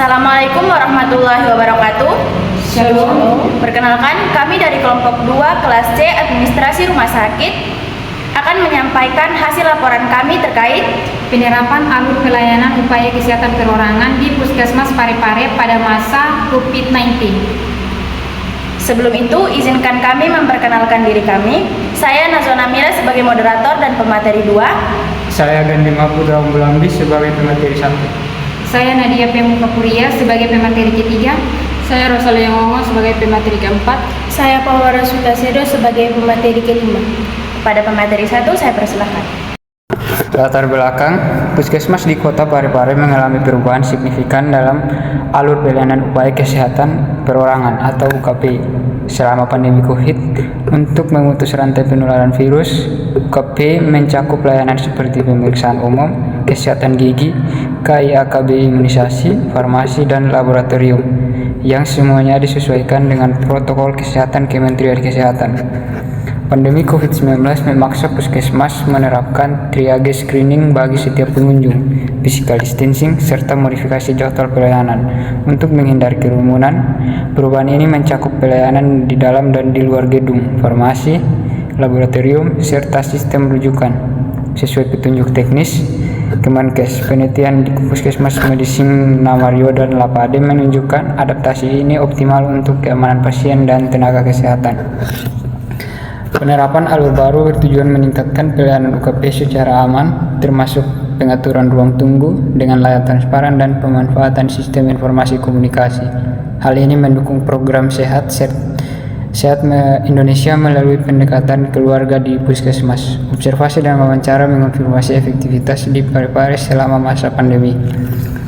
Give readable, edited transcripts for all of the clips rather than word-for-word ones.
Assalamualaikum warahmatullahi wabarakatuh. Shalom. Perkenalkan, kami dari kelompok 2 kelas C Administrasi Rumah Sakit akan menyampaikan hasil laporan kami terkait Penerapan alur pelayanan upaya kesehatan perorangan di Puskesmas Parepare pada masa COVID-19. Sebelum itu, izinkan kami memperkenalkan diri kami. Saya Nazona Mira sebagai moderator dan pemateri 2. Saya Gandhi Putra Umbulambi sebagai pemateri 1. Saya Nadia Pemuka Puria sebagai pemateri ketiga. Saya Rosalia Ngongo sebagai pemateri keempat. Saya Paulwara Sutasedo sebagai pemateri kelima. Pada pemateri 1, saya persilahkan. Latar belakang, Puskesmas di Kota Parepare mengalami perubahan signifikan dalam alur pelayanan upaya kesehatan perorangan atau UKP selama pandemi COVID. Untuk memutus rantai penularan virus, UKP mencakup pelayanan seperti pemeriksaan umum, kesehatan gigi, KIAKB imunisasi, farmasi, dan laboratorium yang semuanya disesuaikan dengan protokol kesehatan Kementerian Kesehatan. Pandemi COVID-19 memaksa puskesmas menerapkan triage screening bagi setiap pengunjung, physical distancing, serta modifikasi jadwal pelayanan. Untuk menghindari kerumunan, perubahan ini mencakup pelayanan di dalam dan di luar gedung, farmasi, laboratorium, serta sistem rujukan. Sesuai petunjuk teknis Kemenkes, penelitian di Puskesmas Medicine Namario dan Lapade menunjukkan adaptasi ini optimal untuk keamanan pasien dan tenaga kesehatan. Penerapan alur baru bertujuan meningkatkan pelayanan UKP secara aman, termasuk pengaturan ruang tunggu dengan layar transparan dan pemanfaatan sistem informasi komunikasi. Hal ini mendukung program Sehat Indonesia melalui pendekatan keluarga di Puskesmas. Observasi dan wawancara mengonfirmasi efektivitas di Parepare selama masa pandemi.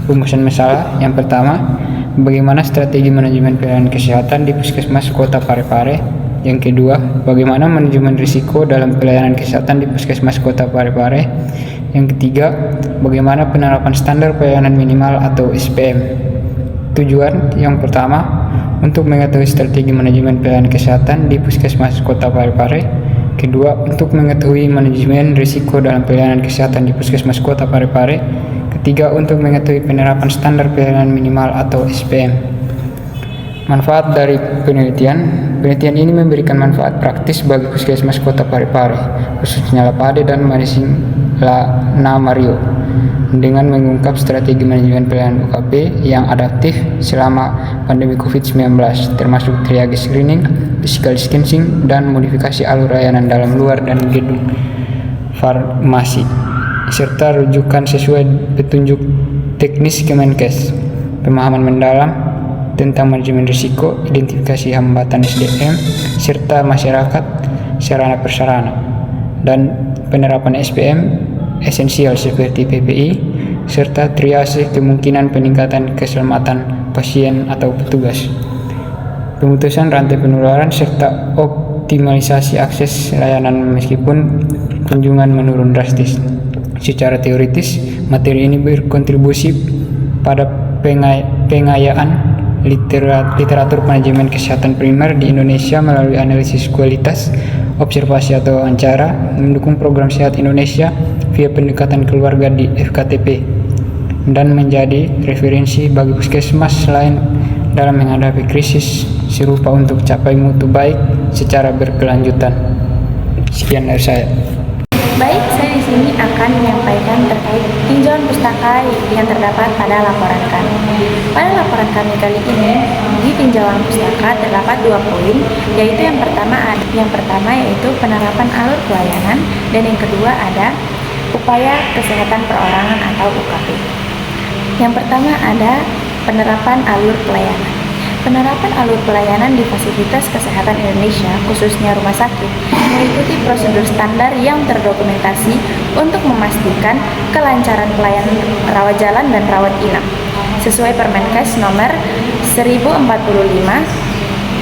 Rumusan masalah yang pertama, bagaimana strategi manajemen pelayanan kesehatan di Puskesmas Kota Parepare. Yang kedua, bagaimana manajemen risiko dalam pelayanan kesehatan di Puskesmas Kota Parepare. Yang ketiga, bagaimana penerapan standar pelayanan minimal atau SPM. Tujuan yang pertama, untuk mengetahui strategi manajemen pelayanan kesehatan di Puskesmas Kota Parepare. Kedua, untuk mengetahui manajemen risiko dalam pelayanan kesehatan di Puskesmas Kota Parepare. Ketiga, untuk mengetahui penerapan standar pelayanan minimal atau SPM. Manfaat dari penelitian ini memberikan manfaat praktis bagi Puskesmas Kota Parepare, khususnya Lapade dan Medicine Namario, dengan mengungkap strategi manajemen pelayanan UKP yang adaptif selama pandemi COVID-19, termasuk triage screening, physical distancing, dan modifikasi alur layanan dalam luar dan gedung farmasi, serta rujukan sesuai petunjuk teknis Kemenkes. Pemahaman mendalam tentang manajemen risiko, identifikasi hambatan SDM, serta masyarakat sarana prasarana, dan penerapan SPM esensial seperti PPI, serta triase kemungkinan peningkatan keselamatan pasien atau petugas. Pemutusan rantai penularan serta optimalisasi akses layanan meskipun kunjungan menurun drastis. Secara teoritis, materi ini berkontribusi pada pengayaan literatur manajemen kesehatan primer di Indonesia melalui analisis kualitas, observasi atau wawancara, mendukung program Sehat Indonesia via pendekatan keluarga di FKTP, dan menjadi referensi bagi puskesmas lain dalam menghadapi krisis serupa untuk capai mutu baik secara berkelanjutan. Sekian dari saya. Baik, saya di sini akan menyampaikan terkait tinjauan pustaka yang terdapat pada laporan kami. Pada laporan kami kali ini, di tinjauan pustaka terdapat 2 poin, yaitu yang pertama yaitu penerapan alur pelayanan, dan yang kedua ada upaya kesehatan perorangan atau UKP. Yang pertama ada penerapan alur pelayanan. Penerapan alur pelayanan di fasilitas kesehatan Indonesia, khususnya rumah sakit, mengikuti prosedur standar yang terdokumentasi untuk memastikan kelancaran pelayanan rawat jalan dan rawat inap, sesuai Permenkes nomor 1045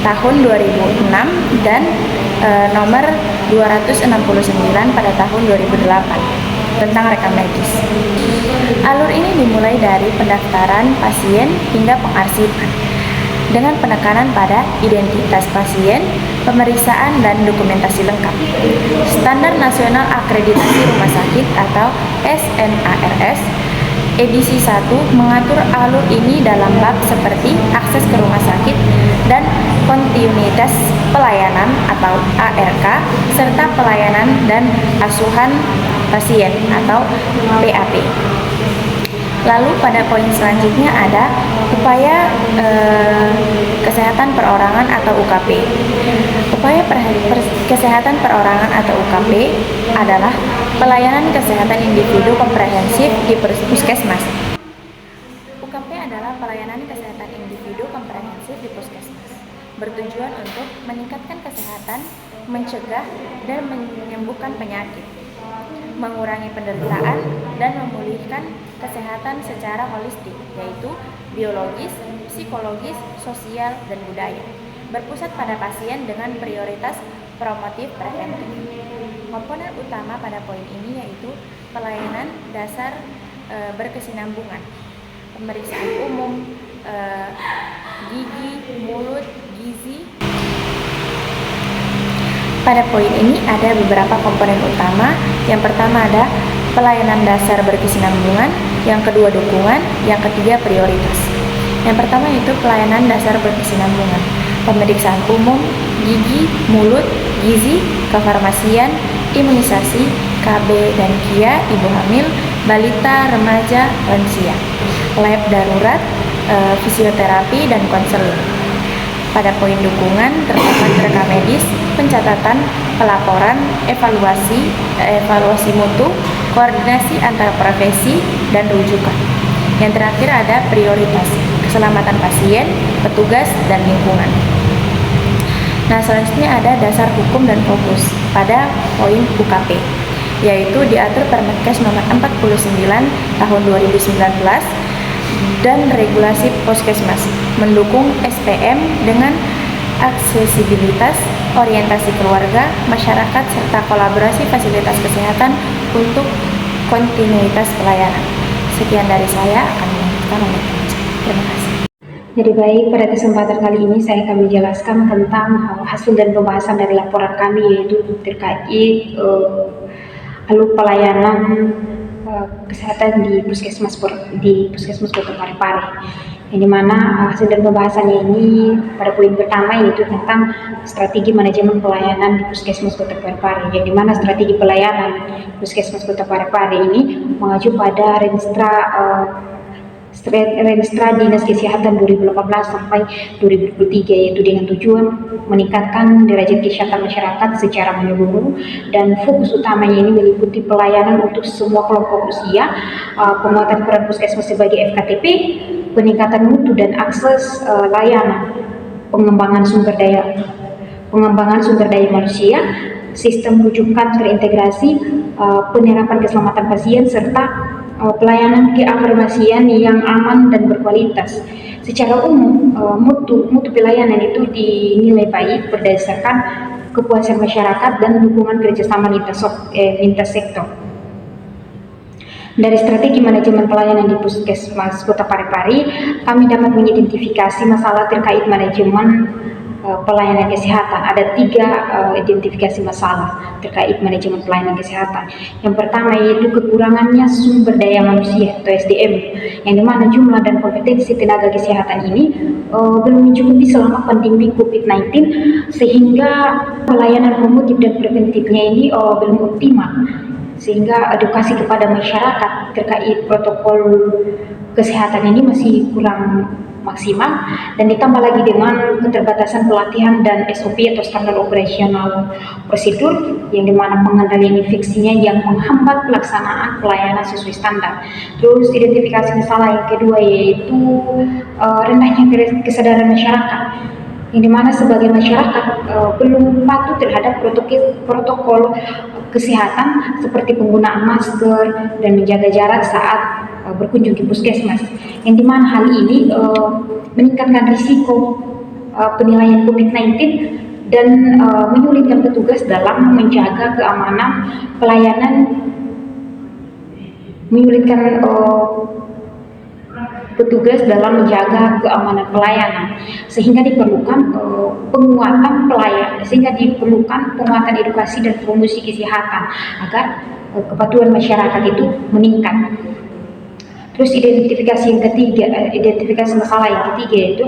tahun 2006 dan nomor 269 pada tahun 2008 tentang rekam medis. Alur ini dimulai dari pendaftaran pasien hingga pengarsipan, dengan penekanan pada identitas pasien, pemeriksaan, dan dokumentasi lengkap. Standar Nasional Akreditasi Rumah Sakit atau SNARS edisi 1 mengatur alur ini dalam bab seperti akses ke rumah sakit dan kontinuitas pelayanan atau ARK, serta pelayanan dan asuhan pasien atau PAP. Lalu pada poin selanjutnya ada upaya kesehatan perorangan atau UKP. Upaya kesehatan perorangan atau UKP adalah pelayanan kesehatan individu komprehensif di puskesmas. UKP adalah pelayanan kesehatan individu komprehensif di puskesmas, bertujuan untuk meningkatkan kesehatan, mencegah dan menyembuhkan penyakit, mengurangi penderitaan, dan memulihkan kesehatan secara holistik, yaitu biologis, psikologis, sosial, dan budaya, berpusat pada pasien dengan prioritas promotif preventif. Komponen utama pada poin ini yaitu pelayanan dasar berkesinambungan, pemeriksaan umum, gigi, mulut, gizi. Pada poin ini ada beberapa komponen utama. Yang pertama ada pelayanan dasar berkesinambungan, yang kedua dukungan, yang ketiga prioritas. Yang pertama itu pelayanan dasar berkesinambungan, pemeriksaan umum, gigi, mulut, gizi, kefarmasian, imunisasi, KB dan KIA, ibu hamil, balita, remaja, lansia, lab darurat, fisioterapi, dan konseling. Pada poin dukungan terdapat rekam medis, pencatatan, pelaporan, evaluasi mutu, koordinasi antar profesi, dan rujukan. Yang terakhir ada prioritas, keselamatan pasien, petugas, dan lingkungan. Nah, selanjutnya ada dasar hukum dan fokus pada poin UKP, yaitu diatur Permenkes nomor 49 tahun 2019 dan regulasi puskesmas, mendukung SPM dengan aksesibilitas, orientasi keluarga, masyarakat, serta kolaborasi fasilitas kesehatan untuk kontinuitas pelayanan. Sekian dari saya, akan melanjutkan oleh terima kasih. Jadi baik, pada kesempatan kali ini saya akan menjelaskan tentang hasil dan pembahasan dari laporan kami, yaitu terkait alur pelayanan kesehatan di puskesmas Kota Parepare. Yang dimana hasil dan pembahasannya ini pada poin pertama yaitu tentang strategi manajemen pelayanan di puskesmas Kota Parepare. Yang dimana strategi pelayanan puskesmas Kota Parepare ini mengacu pada Renstra Dinas Kesehatan 2018 sampai 2023, yaitu dengan tujuan meningkatkan derajat kesehatan masyarakat secara menyeluruh, dan fokus utamanya ini meliputi pelayanan untuk semua kelompok usia, penguatan peran puskesmas sebagai FKTP, peningkatan mutu dan akses layanan, pengembangan sumber daya manusia, sistem rujukan terintegrasi, penerapan keselamatan pasien, serta pelayanan keafarmasian yang aman dan berkualitas. Secara umum, mutu pelayanan itu dinilai baik berdasarkan kepuasan masyarakat dan dukungan kerjasama lintas sektor. Dari strategi manajemen pelayanan di Puskesmas Kota Parepare, kami dapat mengidentifikasi masalah terkait manajemen pelayanan kesehatan. Ada 3 identifikasi masalah terkait manajemen pelayanan kesehatan. Yang pertama yaitu kekurangannya sumber daya manusia atau SDM, yang dimana jumlah dan kompetensi tenaga kesehatan ini belum mencukupi selama pandemi COVID-19, sehingga pelayanan promotif dan preventifnya ini belum optimal, sehingga edukasi kepada masyarakat terkait protokol kesehatan ini masih kurang maksimal, dan ditambah lagi dengan keterbatasan pelatihan dan SOP atau standar operasional prosedur, yang dimana pengendalian infeksinya yang menghambat pelaksanaan pelayanan sesuai standar. Terus identifikasi masalah yang kedua yaitu rendahnya kesadaran masyarakat, yang dimana sebagai masyarakat belum patuh terhadap protokol kesehatan seperti penggunaan masker dan menjaga jarak saat berkunjung ke puskesmas, yang dimana hal ini meningkatkan risiko penilaian COVID-19 dan menyulitkan petugas dalam menjaga keamanan pelayanan, sehingga diperlukan penguatan edukasi dan promosi kesehatan agar kepatuhan masyarakat itu meningkat. Terus identifikasi yang ketiga, identifikasi masalah yang ketiga yaitu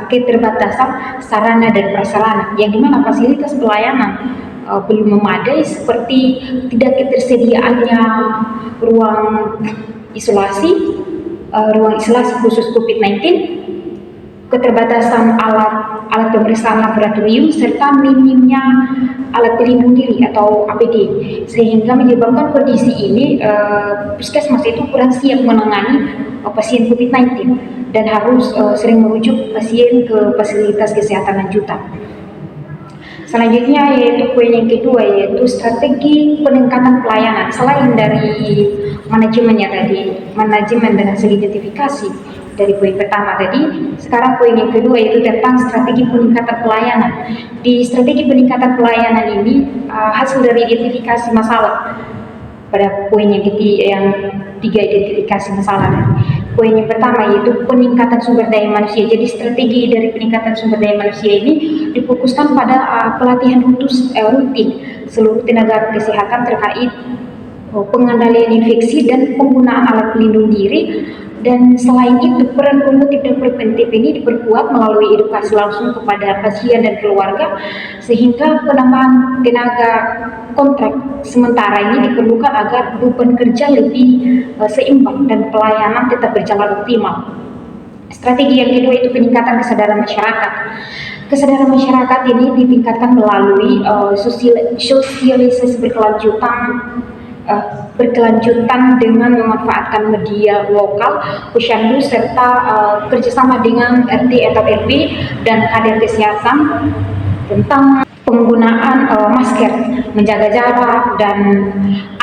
keterbatasan sarana dan prasarana, yang dimana fasilitas pelayanan belum memadai, seperti tidak ketersediaannya ruang isolasi, ruang isolasi khusus COVID-19, keterbatasan alat pemeriksaan laboratorium, serta minimnya alat pelindung diri atau APD, sehingga menyebabkan kondisi ini puskesmas itu kurang siap menangani pasien COVID-19 dan harus sering merujuk pasien ke fasilitas kesehatan lanjutan. Selanjutnya yaitu poin yang kedua, yaitu strategi peningkatan pelayanan. Selain dari manajemennya tadi, manajemen dengan segi identifikasi dari poin pertama tadi, sekarang poin yang kedua yaitu tentang strategi peningkatan pelayanan. Di strategi peningkatan pelayanan ini hasil dari identifikasi masalah pada poin yang tiga identifikasi masalah. Poin yang pertama yaitu peningkatan sumber daya manusia. Jadi strategi dari peningkatan sumber daya manusia ini difokuskan pada pelatihan rutin seluruh tenaga kesehatan terkait pengendalian infeksi dan penggunaan alat pelindung diri. Dan selain itu, peran promotif dan preventif ini diperkuat melalui edukasi langsung kepada pasien dan keluarga, sehingga penambahan tenaga kontrak sementara ini diperlukan agar beban kerja lebih seimbang dan pelayanan tetap berjalan optimal. Strategi yang kedua itu peningkatan kesadaran masyarakat. Kesadaran masyarakat ini ditingkatkan melalui sosialisasi berkelanjutan dengan memanfaatkan media lokal, posyandu, serta kerjasama dengan RT atau RW dan kader kesehatan tentang penggunaan masker, menjaga jarak, dan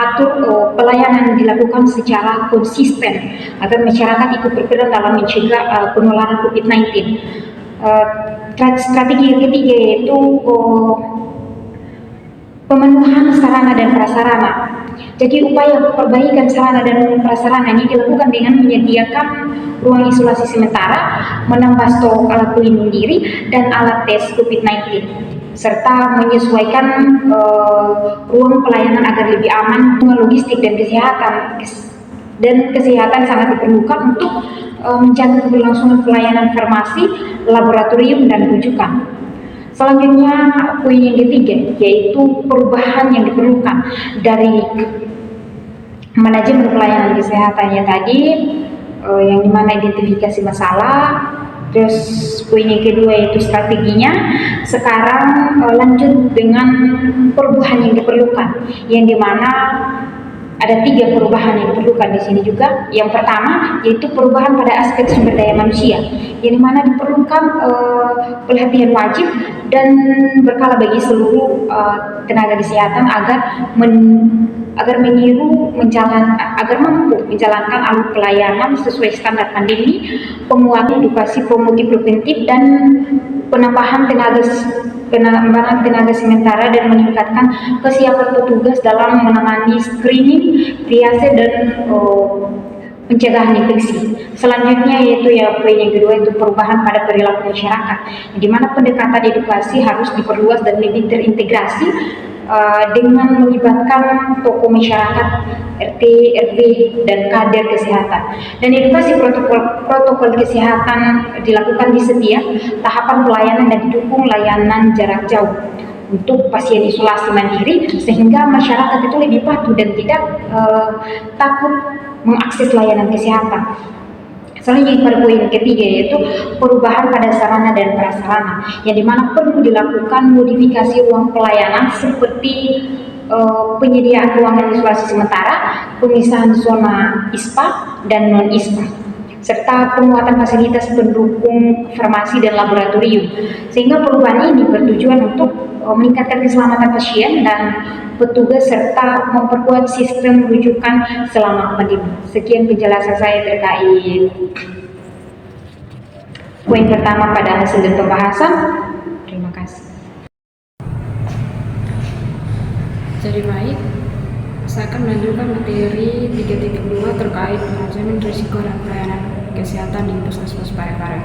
atur pelayanan dilakukan secara konsisten agar masyarakat ikut berperan dalam mencegah penularan COVID-19. Strategi yang ketiga yaitu pemenuhan sarana dan prasarana. Jadi upaya perbaikan sarana dan prasarana ini dilakukan dengan menyediakan ruang isolasi sementara, menambah stok alat pelindung diri dan alat tes COVID-19, serta menyesuaikan ruang pelayanan agar lebih aman. Logistik dan kesehatan sangat diperlukan untuk menjaga keberlangsungan pelayanan farmasi, laboratorium, dan rujukan. Selanjutnya poin yang ketiga yaitu perubahan yang diperlukan dari manajemen pelayanan kesehatannya tadi, yang dimana identifikasi masalah. Terus poin yang kedua yaitu strateginya. Sekarang lanjut dengan perubahan yang diperlukan, yang dimana ada 3 perubahan yang diperlukan di sini juga. Yang pertama yaitu perubahan pada aspek sumber daya manusia, yang dimana diperlukan pelatihan wajib dan berkala bagi seluruh tenaga kesehatan agar mampu menjalankan alur pelayanan sesuai standar pandemi, penguatan edukasi promotif preventif, dan penambahan tenaga sementara, dan meningkatkan kesiapan petugas dalam menangani screening, triase, dan pencegahan infeksi. Selanjutnya yaitu poin yang kedua itu perubahan pada perilaku masyarakat, di mana pendekatan edukasi harus diperluas dan lebih terintegrasi dengan melibatkan tokoh masyarakat, RT, RW, dan kader kesehatan. Dan edukasi protokol kesehatan dilakukan di setiap tahapan pelayanan dan didukung layanan jarak jauh untuk pasien isolasi mandiri, sehingga masyarakat itu lebih patuh dan tidak takut mengakses layanan kesehatan. Selanjutnya pada poin ketiga yaitu perubahan pada sarana dan prasarana, yang dimana perlu dilakukan modifikasi ruang pelayanan seperti penyediaan ruangan isolasi sementara, pemisahan zona ISPA dan non-ISPA, serta penguatan fasilitas pendukung farmasi dan laboratorium. Sehingga perubahan ini bertujuan untuk meningkatkan keselamatan pasien dan petugas serta memperkuat sistem rujukan selama pandemi. Sekian penjelasan saya terkait poin pertama pada hasil dan pembahasan. Terima kasih. Jadi baik, saya akan melanjutkan materi 3.2 terkait manajemen risiko dan pelayanan kesehatan di Puskesmas Parepare.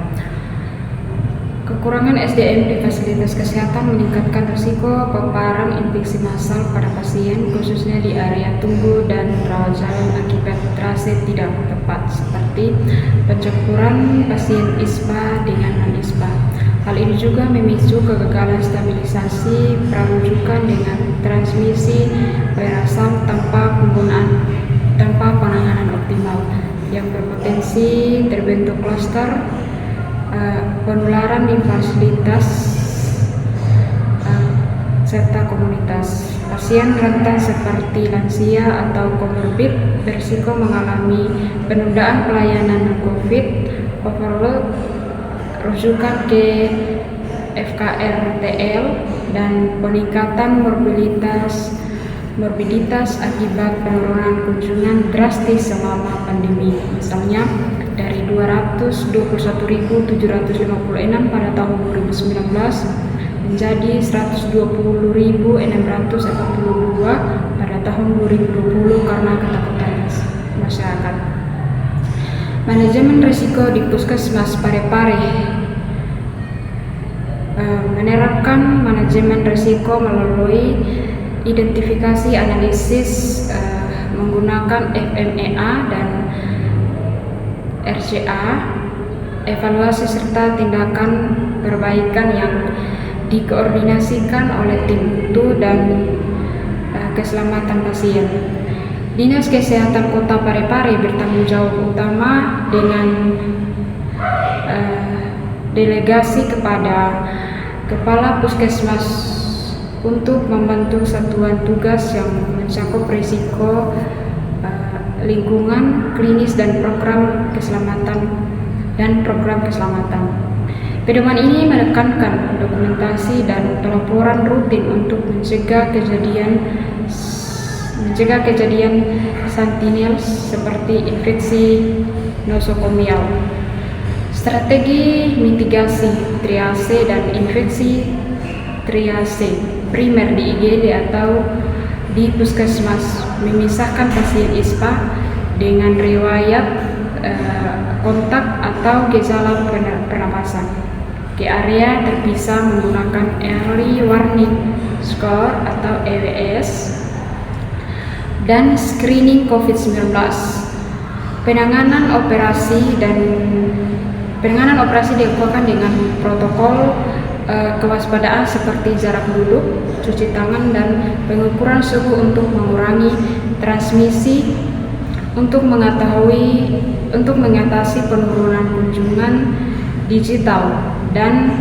Kekurangan SDM di fasilitas kesehatan meningkatkan risiko paparan infeksi massal pada pasien, khususnya di area tunggu dan rawat jalan akibat trase tidak tepat, seperti pencampuran pasien ISPA dengan non-ISPA. Hal ini juga memicu kegagalan stabilisasi prarujukan dengan transmisi aerosol tanpa penanganan optimal yang berpotensi terbentuk klaster penularan di fasilitas serta komunitas. Pasien rentan seperti lansia atau komorbid berisiko mengalami penundaan pelayanan COVID, overload, rujukan ke FKRTL, dan peningkatan morbiditas akibat penurunan kunjungan drastis selama pandemi. Misalnya dari 221.756 pada tahun 2019 menjadi 120.642 pada tahun 2020 karena ketakutan masyarakat. Manajemen risiko di Puskesmas Parepare menerapkan manajemen risiko melalui identifikasi analisis menggunakan FMEA dan RCA, evaluasi serta tindakan perbaikan yang dikoordinasikan oleh tim mutu dan keselamatan pasien. Dinas Kesehatan Kota Parepare bertanggung jawab utama dengan delegasi kepada Kepala Puskesmas untuk membentuk satuan tugas yang mencakup risiko lingkungan, klinis, dan program keselamatan. Pedoman ini menekankan dokumentasi dan pelaporan rutin untuk mencegah kejadian sentinel seperti infeksi nosokomial. Strategi mitigasi triase dan infeksi triase primer di IGD atau di Puskesmas memisahkan pasien ISPA dengan riwayat kontak atau gejala pernapasan ke area terpisah menggunakan Early Warning Score atau EWS dan screening COVID-19. Penanganan operasi dilakukan dengan protokol kewaspadaan seperti jarak duduk, cuci tangan, dan pengukuran suhu untuk mengurangi transmisi, untuk mengatasi penurunan kunjungan digital, dan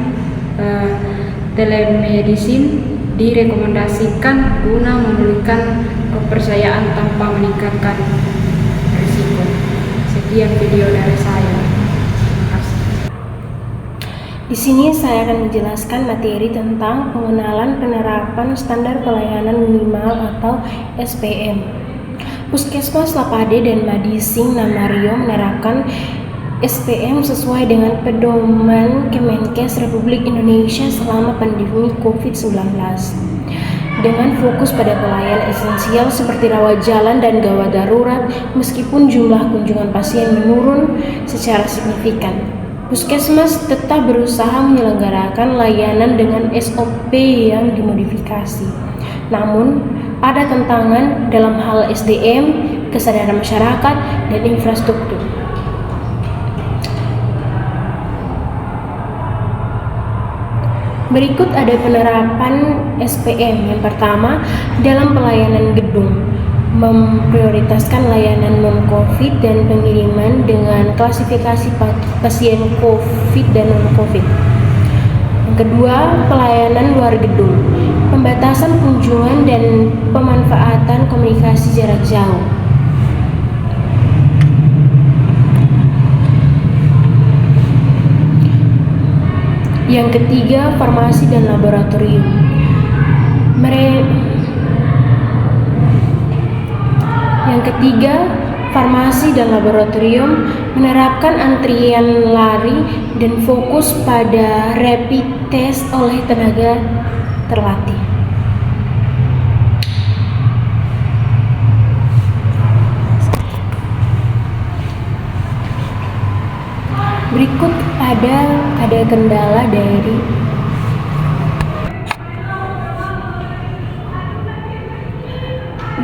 telemedicine direkomendasikan guna memulihkan kepercayaan tanpa meningkatkan risiko. Sekian video dari saya. Di sini saya akan menjelaskan materi tentang pengenalan penerapan standar pelayanan minimal atau SPM. Puskesmas Lapade dan Madising Namario menerapkan SPM sesuai dengan pedoman Kemenkes Republik Indonesia selama pandemi COVID-19 dengan fokus pada pelayanan esensial seperti rawat jalan dan gawat darurat. Meskipun jumlah kunjungan pasien menurun secara signifikan, Puskesmas tetap berusaha menyelenggarakan layanan dengan SOP yang dimodifikasi. Namun, ada tantangan dalam hal SDM, kesadaran masyarakat, dan infrastruktur. Berikut ada penerapan SPM. Yang pertama, dalam pelayanan gedung, memprioritaskan layanan non-COVID dan pengiriman dengan klasifikasi pasien COVID dan non-COVID. Yang kedua, pelayanan luar gedung, pembatasan kunjungan dan pemanfaatan komunikasi jarak jauh. Yang ketiga, farmasi dan laboratorium. Yang ketiga, farmasi dan laboratorium menerapkan antrian lari dan fokus pada rapid test oleh tenaga terlatih. Berikut ada kendala dari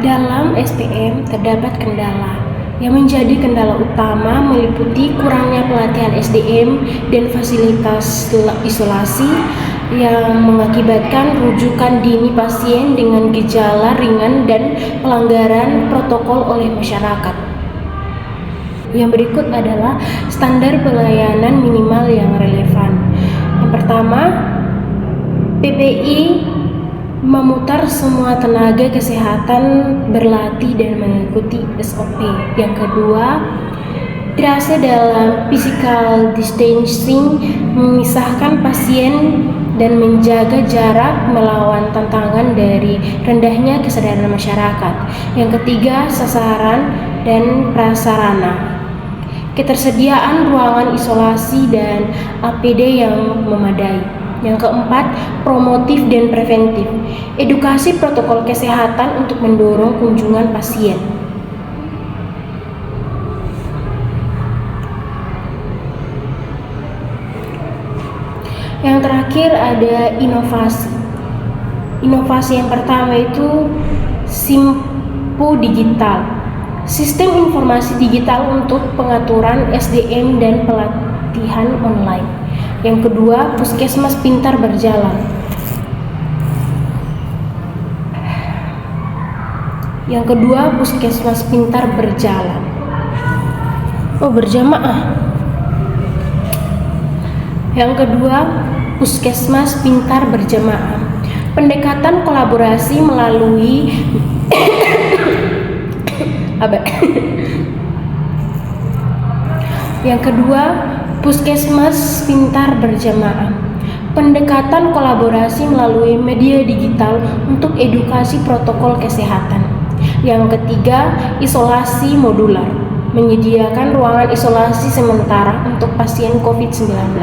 dalam SPM terdapat kendala. Yang menjadi kendala utama meliputi kurangnya pelatihan SDM dan fasilitas isolasi yang mengakibatkan rujukan dini pasien dengan gejala ringan dan pelanggaran protokol oleh masyarakat. Yang berikut adalah standar pelayanan minimal yang relevan. Yang pertama, PPI memutar semua tenaga kesehatan berlatih dan mengikuti SOP. Yang kedua, triase dalam physical distancing, memisahkan pasien dan menjaga jarak melawan tantangan dari rendahnya kesadaran masyarakat. Yang ketiga, sasaran dan prasarana, ketersediaan ruangan isolasi dan APD yang memadai. Yang keempat, promotif dan preventif, edukasi protokol kesehatan untuk mendorong kunjungan pasien. Yang terakhir ada inovasi. Inovasi yang pertama itu Simpu Digital, sistem informasi digital untuk pengaturan SDM dan pelatihan online. Yang kedua, Puskesmas Pintar Berjalan. Yang kedua, Puskesmas Pintar Berjalan. Oh, berjamaah. Yang kedua, Puskesmas Pintar Berjamaah. Pendekatan kolaborasi melalui Yang kedua, Puskesmas Pintar Berjamaah. Pendekatan kolaborasi melalui media digital untuk edukasi protokol kesehatan. Yang ketiga, isolasi modular, menyediakan ruangan isolasi sementara untuk pasien COVID-19.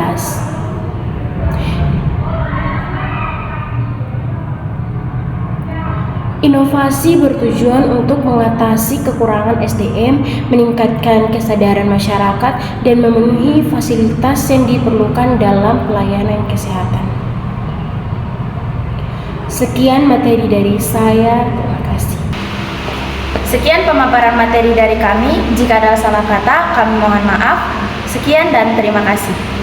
Inovasi bertujuan untuk mengatasi kekurangan SDM, meningkatkan kesadaran masyarakat, dan memenuhi fasilitas yang diperlukan dalam pelayanan kesehatan. Sekian materi dari saya, terima kasih. Sekian pemaparan materi dari kami. Jika ada salah kata, kami mohon maaf. Sekian dan terima kasih.